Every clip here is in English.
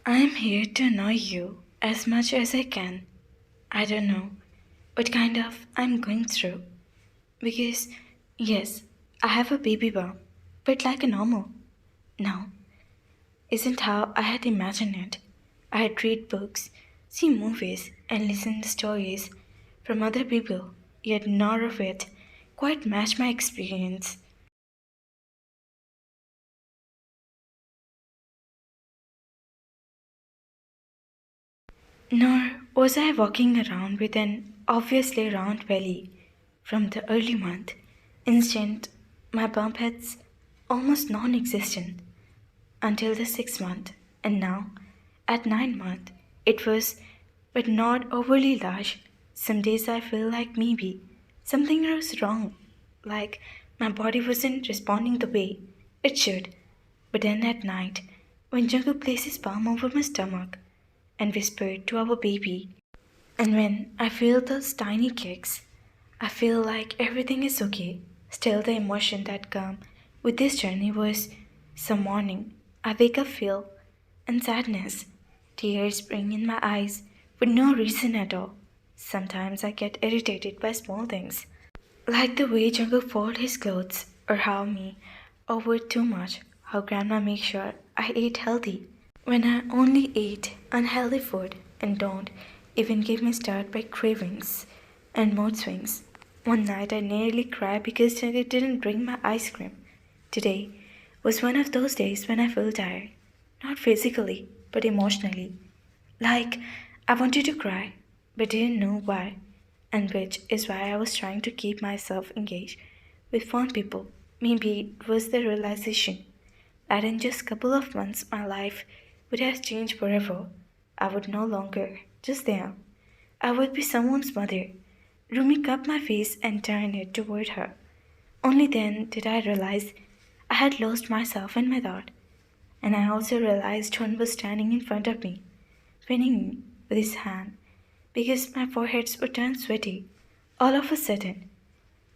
I'm here to annoy you as much as I can. I don't know what kind of I'm going through. Because, yes, I have a baby bump, but like a normal. No, isn't how I had imagined it. I had read books, see movies, and listen to stories from other people, yet none of it quite matched my experience. Nor was I walking around with an obviously round belly from the early month. Instead, my bump head's almost non existent until the 6th month, and now, at 9th month, it was, but not overly large. Some days I feel like maybe something was wrong, like my body wasn't responding the way it should. But then at night, when Jungkook placed his palm over my stomach and whispered to our baby, and when I feel those tiny kicks, I feel like everything is okay. Still, the emotion that come with this journey was some morning I wake up feel and sadness, tears spring in my eyes for no reason at all. Sometimes I get irritated by small things, like the way Jungkook fold his clothes or how me over too much, how grandma makes sure I eat healthy when I only eat unhealthy food and don't even give me start by cravings and mood swings. One night I nearly cried because I didn't bring my ice cream. Today was one of those days when I feel tired, not physically, but emotionally. Like I wanted to cry, but didn't know why, and which is why I was trying to keep myself engaged with fun people. Maybe it was the realization that in just a couple of months my life would have changed forever. I would no longer just there. I would be someone's mother. Rumi cupped my face and turned it toward her. Only then did I realize I had lost myself in my thought, and I also realized John was standing in front of me, pinning me with his hand, because my foreheads would turn sweaty. All of a sudden,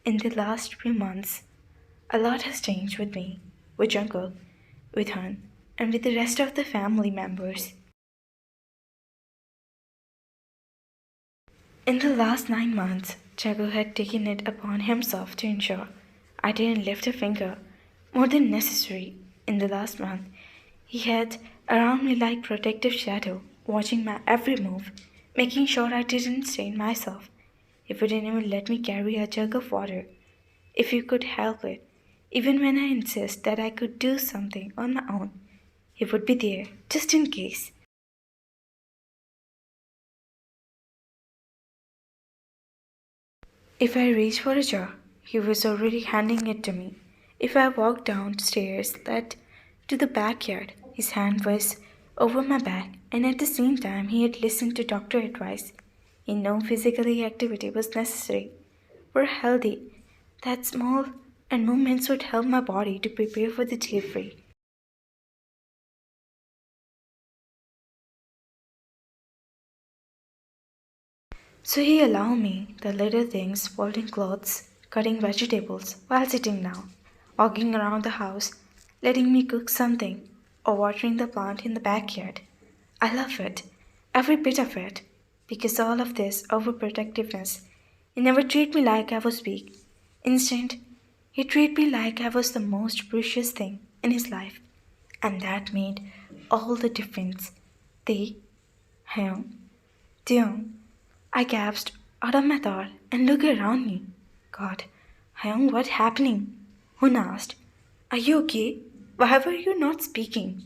in the last few months, a lot has changed with me, with Jungkook, with Han, and with the rest of the family members. In the last 9 months, Jungkook had taken it upon himself to ensure I didn't lift a finger more than necessary. In the last month, he had around me like protective shadow, watching my every move, making sure I didn't stain myself. He wouldn't even let me carry a jug of water if you could help it. Even when I insist that I could do something on my own, he would be there, just in case. If I reached for a jar, he was already handing it to me. If I walked downstairs that to the backyard, his hand was over my back, and at the same time he had listened to doctor advice. He knew physical activity was necessary for healthy. That small and movements would help my body to prepare for the delivery. So he allowed me the little things, folding clothes, cutting vegetables while sitting down, walking around the house, letting me cook something, or watering the plant in the backyard. I love it, every bit of it, because all of this overprotectiveness. He never treated me like I was weak. Instead, he treated me like I was the most precious thing in his life, and that made all the difference. They, him, Dion, I gasped out of my thought and looked around me. God, Hyung, what's happening? Hun asked. Are you okay? Why were you not speaking?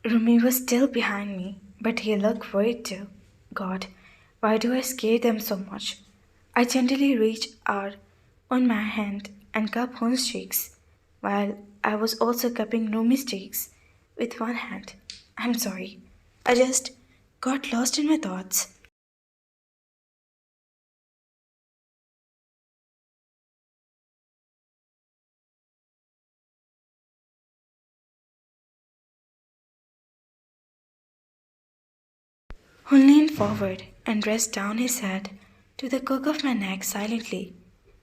Rumi was still behind me, but he looked worried too. God, why do I scare them so much? I gently reached out on my hand and cupped Hun's cheeks, while I was also cupping Rumi's cheeks with one hand. I'm sorry. I just got lost in my thoughts. Hun leaned forward and pressed down his head to the crook of my neck silently.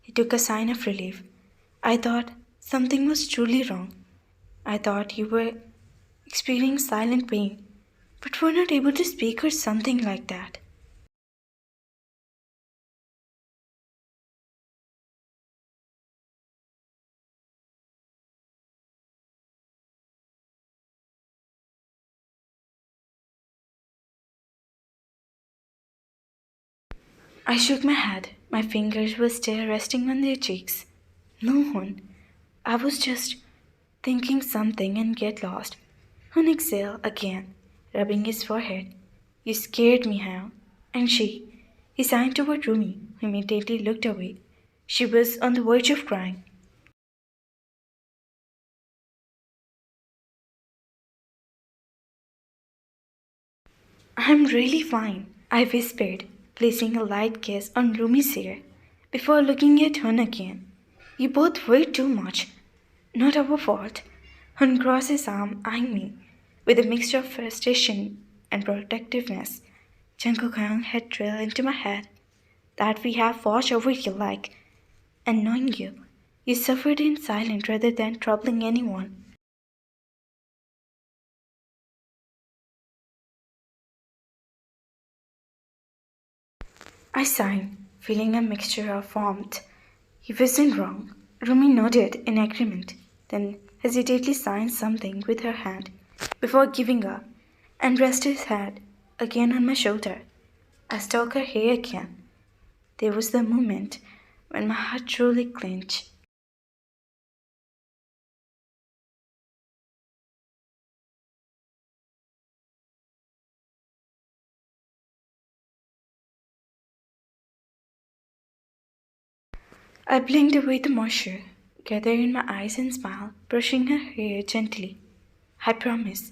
He took a sign of relief. I thought something was truly wrong. I thought you were experiencing silent pain, but were not able to speak or something like that. I shook my head. My fingers were still resting on their cheeks. No, Hun. I was just thinking something and get lost. Hun exhaled again, rubbing his forehead. You scared me, Ham. And she. He signed toward Rumi, who immediately looked away. She was on the verge of crying. I'm really fine, I whispered, placing a light kiss on Rumi's ear before looking at Hun again. You both worried too much. Not our fault. Hun crossed his arm, eyeing me, with a mixture of frustration and protectiveness. Jungkook had drilled into my head that we have watched over you like, and knowing you, you suffered in silence rather than troubling anyone. I sighed, feeling a mixture of warmth. He wasn't wrong. Rumi nodded in agreement, then hesitantly signed something with her hand before giving up and rested his head again on my shoulder. I stroked her hair again. There was the moment when my heart truly clenched. I blinked away the moisture, gathered in my eyes and smiled, brushing her hair gently. I promise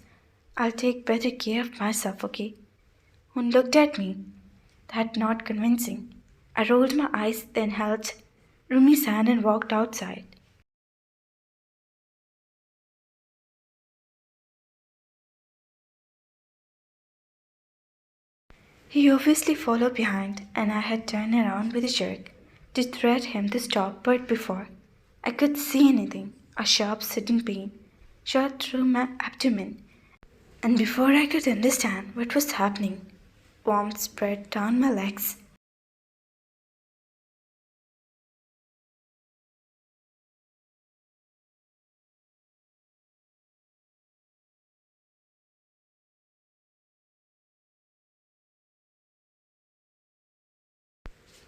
I'll take better care of myself, okay? Hun looked at me, that not convincing. I rolled my eyes, then held Rumi's hand and walked outside. He obviously followed behind, and I had turned around with a jerk to threat him to stop, but before I could see anything, a sharp sitting pain shot through my abdomen, and before I could understand what was happening, warmth spread down my legs.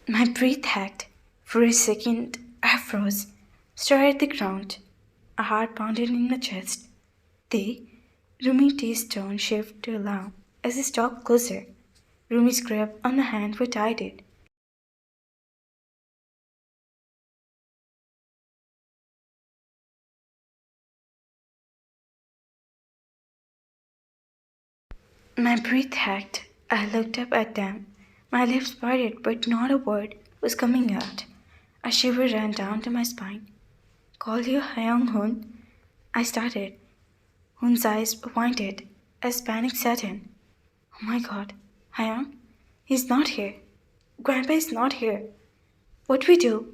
My breath hacked. For a second, I froze, stared at the ground. A heart pounded in my chest. They, Rumi's tone shifted to alarm as he stalked closer. Rumi's grip on my hand were tightened. My breath hacked. I looked up at them. My lips parted, but not a word was coming out. A shiver ran down to my spine. Call you Hyung Hun? I started. Hun's eyes pointed as panic set in. Oh my god, Hyung? He's not here. Grandpa is not here. What we do?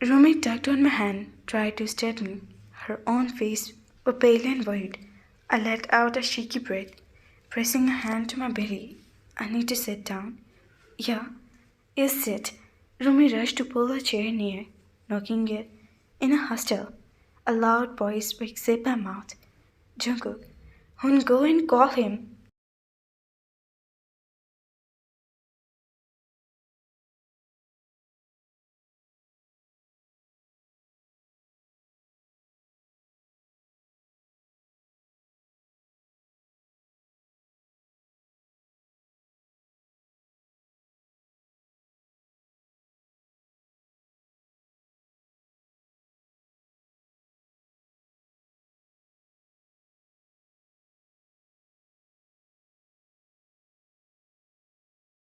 Rumi tugged on my hand, tried to steady me. Her own face was pale and worried. I let out a shaky breath, pressing a hand to my belly. I need to sit down. Yeah, yes, sit. Rumi rushed to pull a chair near, knocking it in a hustle. A loud voice exit my mouth. Jungkook, Hun, go and call him.